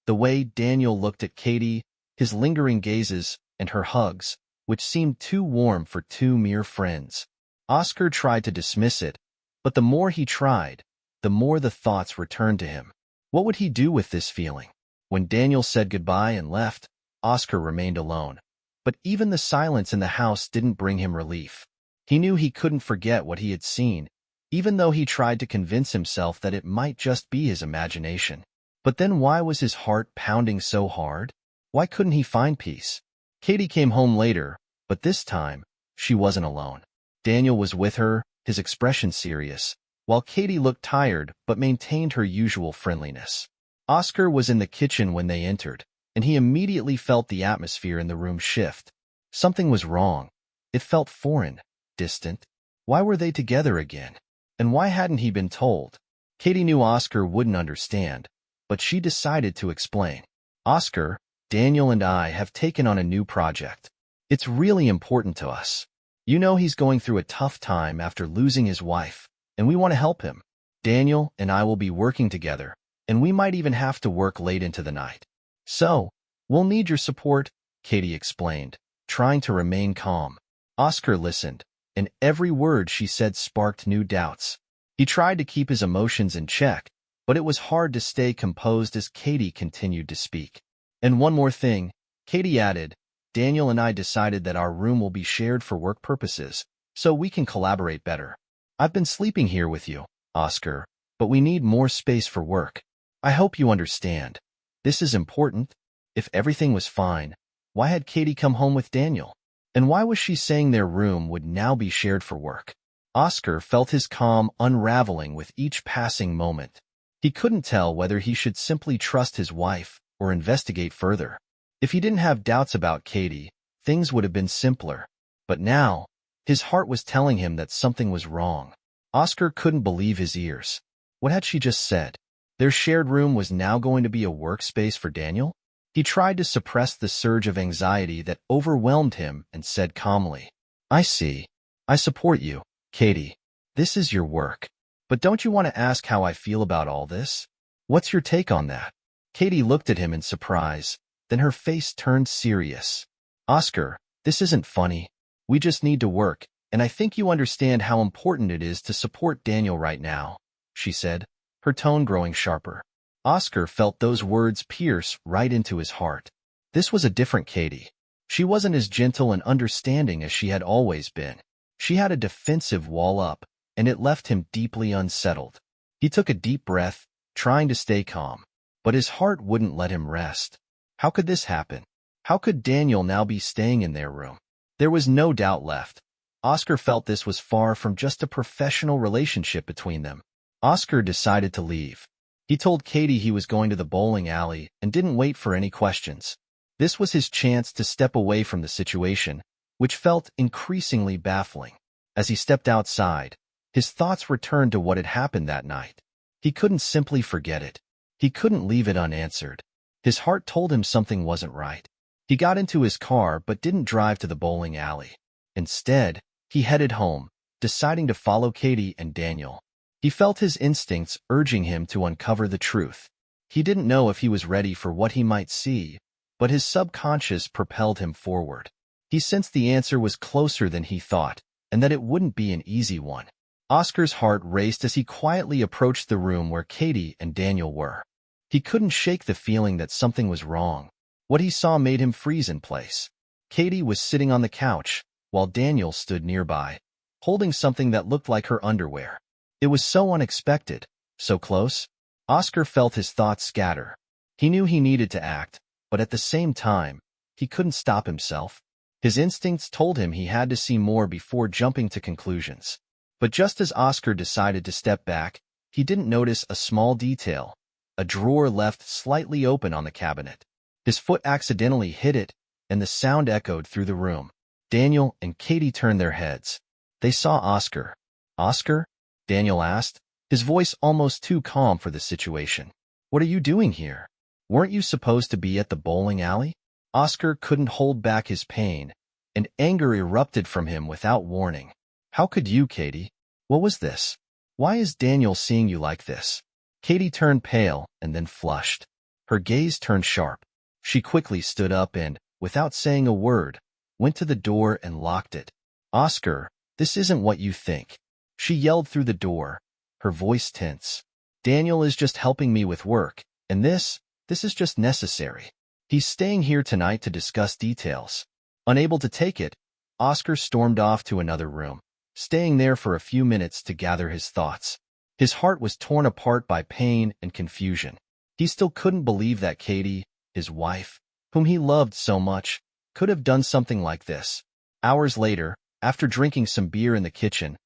The way Daniel looked at Katie, his lingering gazes, and her hugs, which seemed too warm for two mere friends. Oscar tried to dismiss it, but the more he tried, the more the thoughts returned to him. What would he do with this feeling? When Daniel said goodbye and left, Oscar remained alone. But even the silence in the house didn't bring him relief. He knew he couldn't forget what he had seen, even though he tried to convince himself that it might just be his imagination. But then why was his heart pounding so hard? Why couldn't he find peace? Katie came home later, but this time, she wasn't alone. Daniel was with her, his expression serious, while Katie looked tired but maintained her usual friendliness. Oscar was in the kitchen when they entered, and he immediately felt the atmosphere in the room shift. Something was wrong. It felt foreign, distant. Why were they together again? And why hadn't he been told? Katie knew Oscar wouldn't understand, but she decided to explain. Oscar, Daniel and I have taken on a new project. It's really important to us. You know he's going through a tough time after losing his wife, and we want to help him. Daniel and I will be working together, and we might even have to work late into the night. So, we'll need your support, Katie explained, trying to remain calm. Oscar listened, and every word she said sparked new doubts. He tried to keep his emotions in check, but it was hard to stay composed as Katie continued to speak. And one more thing, Katie added, Daniel and I decided that our room will be shared for work purposes, so we can collaborate better. I've been sleeping here with you, Oscar, but we need more space for work. I hope you understand. This is important. If everything was fine, why had Katie come home with Daniel? And why was she saying their room would now be shared for work? Oscar felt his calm unraveling with each passing moment. He couldn't tell whether he should simply trust his wife or investigate further. If he didn't have doubts about Katie, things would have been simpler. But now, his heart was telling him that something was wrong. Oscar couldn't believe his ears. What had she just said? Their shared room was now going to be a workspace for Daniel? He tried to suppress the surge of anxiety that overwhelmed him and said calmly, I see. I support you, Katie. This is your work. But don't you want to ask how I feel about all this? What's your take on that? Katie looked at him in surprise, then her face turned serious. Oscar, this isn't funny. We just need to work, and I think you understand how important it is to support Daniel right now, she said, her tone growing sharper. Oscar felt those words pierce right into his heart. This was a different Katie. She wasn't as gentle and understanding as she had always been. She had a defensive wall up, and it left him deeply unsettled. He took a deep breath, trying to stay calm, but his heart wouldn't let him rest. How could this happen? How could Daniel now be staying in their room? There was no doubt left. Oscar felt this was far from just a professional relationship between them. Oscar decided to leave. He told Katie he was going to the bowling alley and didn't wait for any questions. This was his chance to step away from the situation, which felt increasingly baffling. As he stepped outside, his thoughts returned to what had happened that night. He couldn't simply forget it. He couldn't leave it unanswered. His heart told him something wasn't right. He got into his car but didn't drive to the bowling alley. Instead, he headed home, deciding to follow Katie and Daniel. He felt his instincts urging him to uncover the truth. He didn't know if he was ready for what he might see, but his subconscious propelled him forward. He sensed the answer was closer than he thought, and that it wouldn't be an easy one. Oscar's heart raced as he quietly approached the room where Katie and Daniel were. He couldn't shake the feeling that something was wrong. What he saw made him freeze in place. Katie was sitting on the couch, while Daniel stood nearby, holding something that looked like her underwear. It was so unexpected, so close. Oscar felt his thoughts scatter. He knew he needed to act, but at the same time, he couldn't stop himself. His instincts told him he had to see more before jumping to conclusions. But just as Oscar decided to step back, he didn't notice a small detail, a drawer left slightly open on the cabinet. His foot accidentally hit it, and the sound echoed through the room. Daniel and Katie turned their heads. They saw Oscar. "Oscar?" Daniel asked, his voice almost too calm for the situation. "What are you doing here? Weren't you supposed to be at the bowling alley?" Oscar couldn't hold back his pain, and anger erupted from him without warning. "How could you, Katie? What was this? Why is Daniel seeing you like this?" Katie turned pale and then flushed. Her gaze turned sharp. She quickly stood up and, without saying a word, went to the door and locked it. "Oscar, this isn't what you think," she yelled through the door, her voice tense. "Daniel is just helping me with work, and this is just necessary. He's staying here tonight to discuss details." Unable to take it, Oscar stormed off to another room, staying there for a few minutes to gather his thoughts. His heart was torn apart by pain and confusion. He still couldn't believe that Katie, his wife, whom he loved so much, could have done something like this. Hours later, after drinking some beer in the kitchen,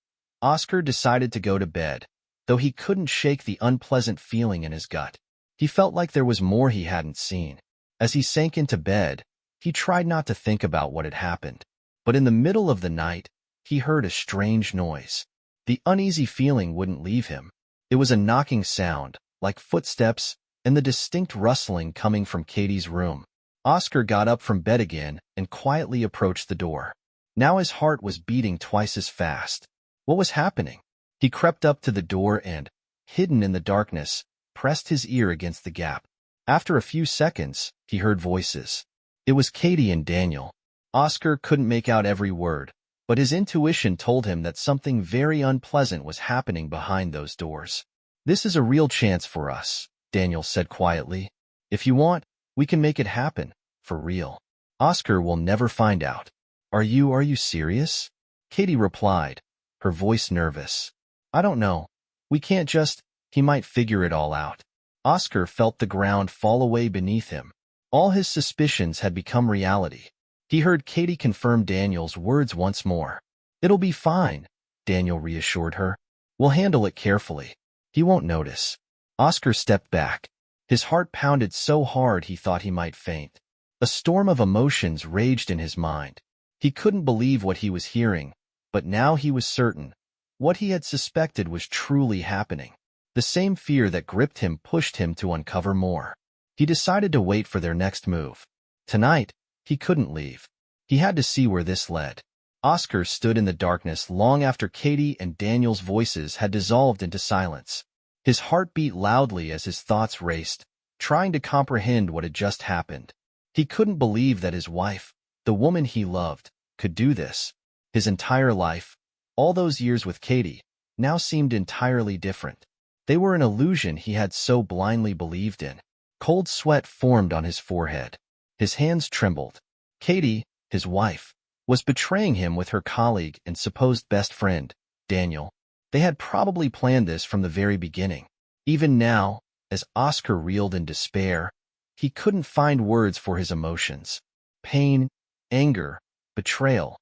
Oscar decided to go to bed, though he couldn't shake the unpleasant feeling in his gut. He felt like there was more he hadn't seen. As he sank into bed, he tried not to think about what had happened. But in the middle of the night, he heard a strange noise. The uneasy feeling wouldn't leave him. It was a knocking sound, like footsteps, and the distinct rustling coming from Katie's room. Oscar got up from bed again and quietly approached the door. Now his heart was beating twice as fast. What was happening? He crept up to the door and, hidden in the darkness, pressed his ear against the gap. After a few seconds, he heard voices. It was Katie and Daniel. Oscar couldn't make out every word, but his intuition told him that something very unpleasant was happening behind those doors. "This is a real chance for us," Daniel said quietly. "If you want, we can make it happen, for real. Oscar will never find out." Are you serious?" Katie replied, her voice nervous. "I don't know. We can't just, he might figure it all out." Oscar felt the ground fall away beneath him. All his suspicions had become reality. He heard Katie confirm Daniel's words once more. "It'll be fine," Daniel reassured her. "We'll handle it carefully. He won't notice." Oscar stepped back. His heart pounded so hard he thought he might faint. A storm of emotions raged in his mind. He couldn't believe what he was hearing, but now he was certain. What he had suspected was truly happening. The same fear that gripped him pushed him to uncover more. He decided to wait for their next move. Tonight, he couldn't leave. He had to see where this led. Oscar stood in the darkness long after Katie and Daniel's voices had dissolved into silence. His heart beat loudly as his thoughts raced, trying to comprehend what had just happened. He couldn't believe that his wife, the woman he loved, could do this. His entire life, all those years with Katie, now seemed entirely different. They were an illusion he had so blindly believed in. Cold sweat formed on his forehead. His hands trembled. Katie, his wife, was betraying him with her colleague and supposed best friend, Daniel. They had probably planned this from the very beginning. Even now, as Oscar reeled in despair, he couldn't find words for his emotions. Pain, anger, betrayal,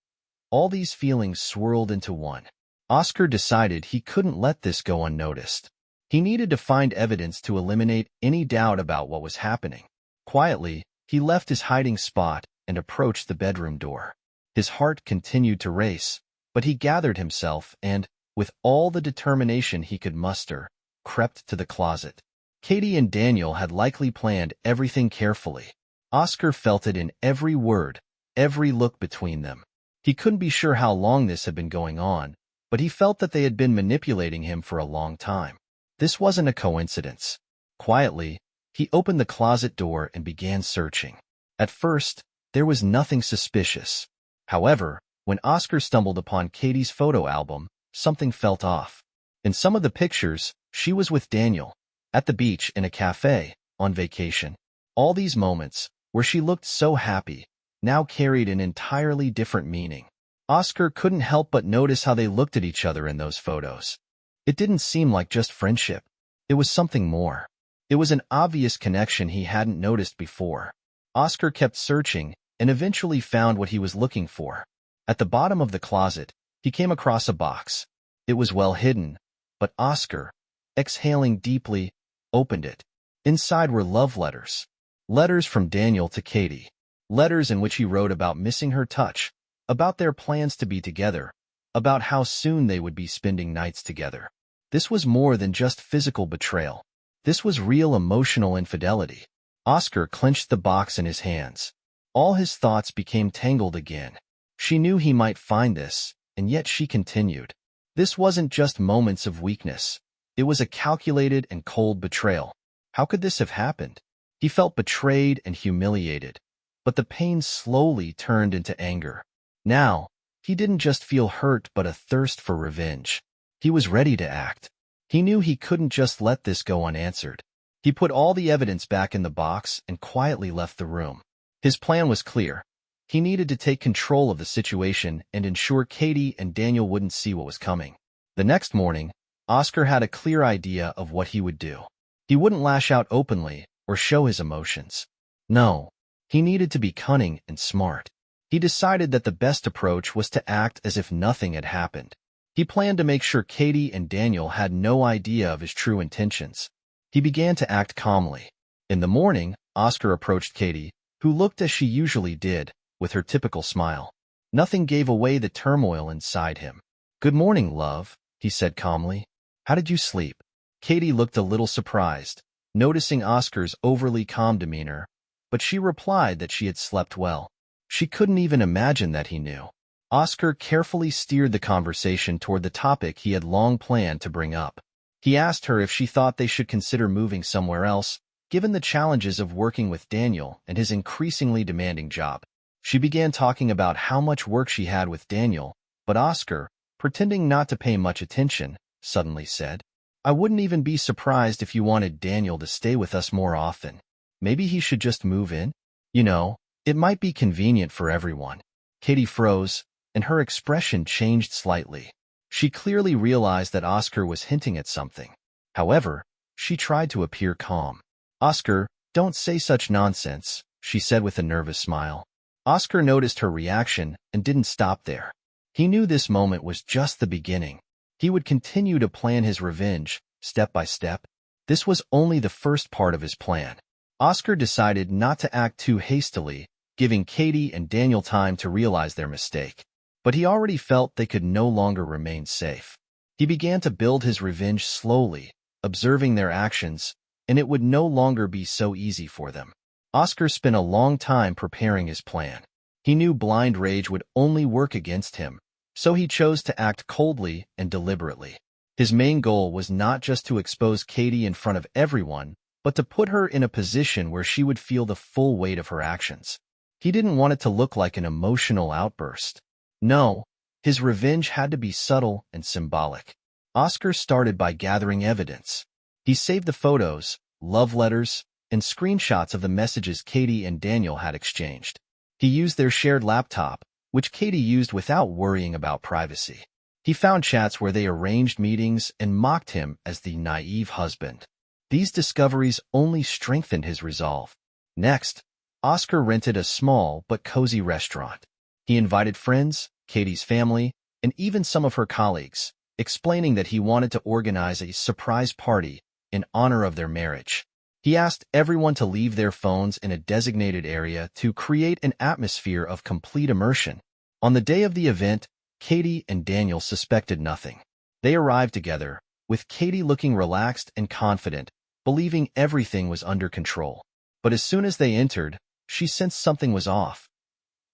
all these feelings swirled into one. Oscar decided he couldn't let this go unnoticed. He needed to find evidence to eliminate any doubt about what was happening. Quietly, he left his hiding spot and approached the bedroom door. His heart continued to race, but he gathered himself and, with all the determination he could muster, crept to the closet. Katie and Daniel had likely planned everything carefully. Oscar felt it in every word, every look between them. He couldn't be sure how long this had been going on, but he felt that they had been manipulating him for a long time. This wasn't a coincidence. Quietly, he opened the closet door and began searching. At first, there was nothing suspicious. However, when Oscar stumbled upon Katie's photo album, something felt off. In some of the pictures, she was with Daniel, at the beach, in a cafe, on vacation. All these moments, where she looked so happy, now carried an entirely different meaning. Oscar couldn't help but notice how they looked at each other in those photos. It didn't seem like just friendship. It was something more. It was an obvious connection he hadn't noticed before. Oscar kept searching and eventually found what he was looking for. At the bottom of the closet, he came across a box. It was well hidden, but Oscar, exhaling deeply, opened it. Inside were love letters. Letters from Daniel to Katie. Letters in which he wrote about missing her touch, about their plans to be together, about how soon they would be spending nights together. This was more than just physical betrayal. This was real emotional infidelity. Oscar clenched the box in his hands. All his thoughts became tangled again. She knew he might find this, and yet she continued. This wasn't just moments of weakness. It was a calculated and cold betrayal. How could this have happened? He felt betrayed and humiliated, but the pain slowly turned into anger. Now, he didn't just feel hurt but a thirst for revenge. He was ready to act. He knew he couldn't just let this go unanswered. He put all the evidence back in the box and quietly left the room. His plan was clear. He needed to take control of the situation and ensure Katie and Daniel wouldn't see what was coming. The next morning, Oscar had a clear idea of what he would do. He wouldn't lash out openly or show his emotions. No, he needed to be cunning and smart. He decided that the best approach was to act as if nothing had happened. He planned to make sure Katie and Daniel had no idea of his true intentions. He began to act calmly. In the morning, Oscar approached Katie, who looked as she usually did, with her typical smile. Nothing gave away the turmoil inside him. "Good morning, love," he said calmly. "How did you sleep?" Katie looked a little surprised, noticing Oscar's overly calm demeanor, but she replied that she had slept well. She couldn't even imagine that he knew. Oscar carefully steered the conversation toward the topic he had long planned to bring up. He asked her if she thought they should consider moving somewhere else, given the challenges of working with Daniel and his increasingly demanding job. She began talking about how much work she had with Daniel, but Oscar, pretending not to pay much attention, suddenly said, "I wouldn't even be surprised if you wanted Daniel to stay with us more often. Maybe he should just move in? You know, it might be convenient for everyone." Katie froze, and her expression changed slightly. She clearly realized that Oscar was hinting at something. However, she tried to appear calm. "Oscar, don't say such nonsense," she said with a nervous smile. Oscar noticed her reaction and didn't stop there. He knew this moment was just the beginning. He would continue to plan his revenge, step by step. This was only the first part of his plan. Oscar decided not to act too hastily, giving Katie and Daniel time to realize their mistake. But he already felt they could no longer remain safe. He began to build his revenge slowly, observing their actions, and it would no longer be so easy for them. Oscar spent a long time preparing his plan. He knew blind rage would only work against him, so he chose to act coldly and deliberately. His main goal was not just to expose Katie in front of everyone, but to put her in a position where she would feel the full weight of her actions. He didn't want it to look like an emotional outburst. No, his revenge had to be subtle and symbolic. Oscar started by gathering evidence. He saved the photos, love letters, and screenshots of the messages Katie and Daniel had exchanged. He used their shared laptop, which Katie used without worrying about privacy. He found chats where they arranged meetings and mocked him as the naive husband. These discoveries only strengthened his resolve. Next, Oscar rented a small but cozy restaurant. He invited friends, Katie's family, and even some of her colleagues, explaining that he wanted to organize a surprise party in honor of their marriage. He asked everyone to leave their phones in a designated area to create an atmosphere of complete immersion. On the day of the event, Katie and Daniel suspected nothing. They arrived together, with Katie looking relaxed and confident, believing everything was under control. But as soon as they entered, she sensed something was off.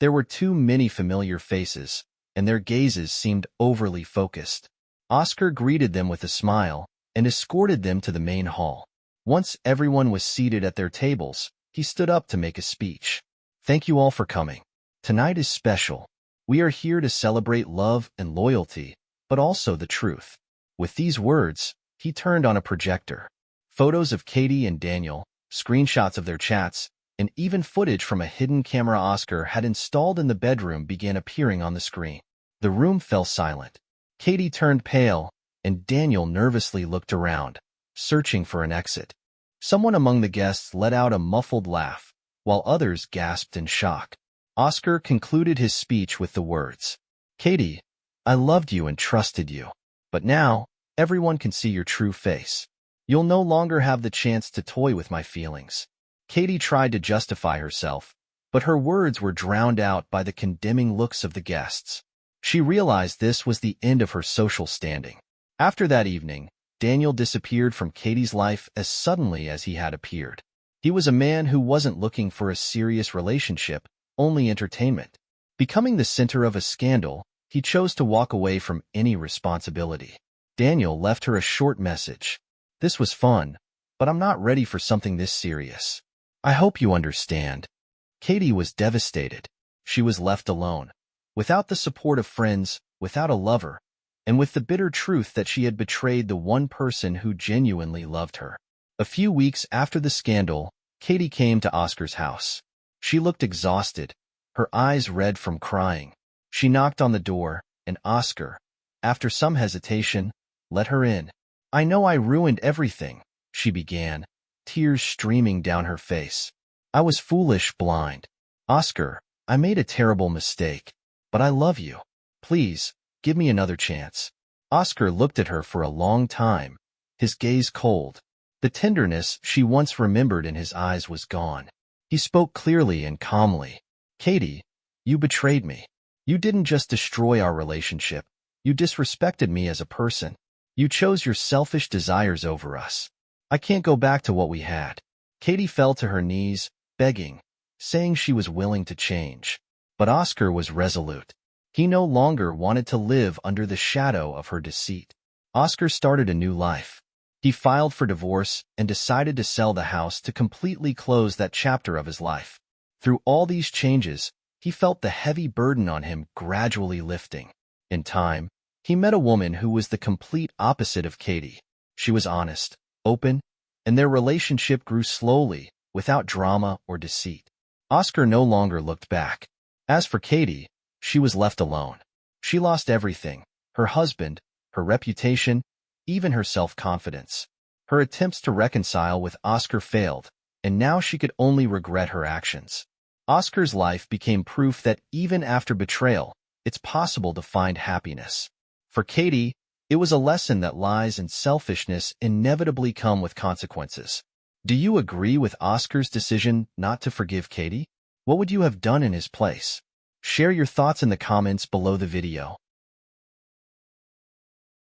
There were too many familiar faces, and their gazes seemed overly focused. Oscar greeted them with a smile and escorted them to the main hall. Once everyone was seated at their tables, he stood up to make a speech. "Thank you all for coming. Tonight is special. We are here to celebrate love and loyalty, but also the truth." With these words, he turned on a projector. Photos of Katie and Daniel, screenshots of their chats, and even footage from a hidden camera Oscar had installed in the bedroom began appearing on the screen. The room fell silent. Katie turned pale, and Daniel nervously looked around, searching for an exit. Someone among the guests let out a muffled laugh, while others gasped in shock. Oscar concluded his speech with the words, "Katie, I loved you and trusted you. But now, everyone can see your true face. You'll no longer have the chance to toy with my feelings." Katie tried to justify herself, but her words were drowned out by the condemning looks of the guests. She realized this was the end of her social standing. After that evening, Daniel disappeared from Katie's life as suddenly as he had appeared. He was a man who wasn't looking for a serious relationship, only entertainment. Becoming the center of a scandal, he chose to walk away from any responsibility. Daniel left her a short message. "This was fun, but I'm not ready for something this serious. I hope you understand." Katie was devastated. She was left alone, without the support of friends, without a lover, and with the bitter truth that she had betrayed the one person who genuinely loved her. A few weeks after the scandal, Katie came to Oscar's house. She looked exhausted, her eyes red from crying. She knocked on the door, and Oscar, after some hesitation, let her in. "I know I ruined everything," she began, tears streaming down her face. "I was foolish, blind. Oscar, I made a terrible mistake, but I love you. Please, give me another chance." Oscar looked at her for a long time, his gaze cold. The tenderness she once remembered in his eyes was gone. He spoke clearly and calmly. "Katie, you betrayed me. You didn't just destroy our relationship. You disrespected me as a person. You chose your selfish desires over us. I can't go back to what we had." Katie fell to her knees, begging, saying she was willing to change. But Oscar was resolute. He no longer wanted to live under the shadow of her deceit. Oscar started a new life. He filed for divorce and decided to sell the house to completely close that chapter of his life. Through all these changes, he felt the heavy burden on him gradually lifting. In time, he met a woman who was the complete opposite of Katie. She was honest, open, and their relationship grew slowly, without drama or deceit. Oscar no longer looked back. As for Katie, she was left alone. She lost everything: her husband, her reputation, even her self-confidence. Her attempts to reconcile with Oscar failed, and now she could only regret her actions. Oscar's life became proof that even after betrayal, it's possible to find happiness. For Katie, it was a lesson that lies and selfishness inevitably come with consequences. Do you agree with Oscar's decision not to forgive Katie? What would you have done in his place? Share your thoughts in the comments below the video.